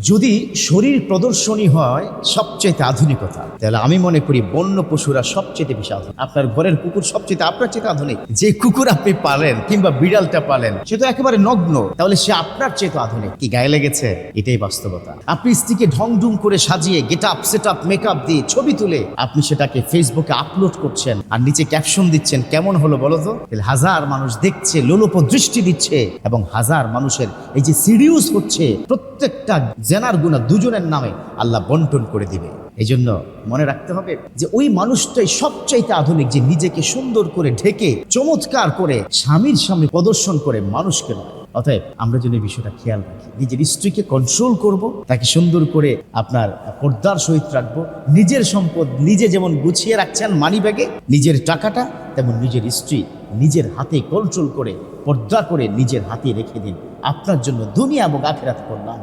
যদি শরীর প্রদর্শনী হয় সবচেয়ে আধুনিকতা, তাহলে আমি মনে করি বন্য পশুরা সবচেয়ে বেশি আধুনিক। আপনার ঘরের কুকুর সবচেয়ে আপনার চেয়ে আধুনিক। যে কুকুর আপনি পালেন কিংবা বিড়ালটা পালেন সে তো একেবারে নগ্ন, তাহলে সে আপনার চেয়ে আধুনিক। কি গায়ে লেগেছে? এটাই বাস্তবতা। আপনি স্ত্রীকে ঢংঢুং করে সাজিয়ে get up set up makeup দিয়ে ছবি তুলে আপনি সেটাকে ফেসবুকে আপলোড করছেন আর নিচে ক্যাপশন দিচ্ছেন কেমন হলো বলো তো। হাজার মানুষ দেখছে, লোলুপ দৃষ্টি দিচ্ছে এবং হাজার মানুষের এই যে সিরিয়াস হচ্ছে, প্রত্যেকটা জেনার গুনাহ দুজনের নামে আল্লাহ বন্টন করে দিবে। এই জন্য মনে রাখতে হবে যে ওই মানুষটাই সবচাইতে আধুনিক, যে নিজেকে সুন্দর করে ঢেকে চমৎকার করে স্বামীর সামনে প্রদর্শন করে মানুষকে নয়। অতএব আমরা যদি বিষয়টা খেয়াল রাখি, নিজের স্ত্রীকে কন্ট্রোল করব, তাকে সুন্দর করে আপনার পর্দার সহিত রাখবো। নিজের সম্পদ নিজে যেমন গুছিয়ে রাখছেন মানি ব্যাগে নিজের টাকাটা, তেমন নিজের স্ত্রী নিজের হাতে কন্ট্রোল করে পর্দা করে নিজের হাতে রেখে দিন। আপনার জন্য দুনিয়া এবং আখিরাত কল্যাণ।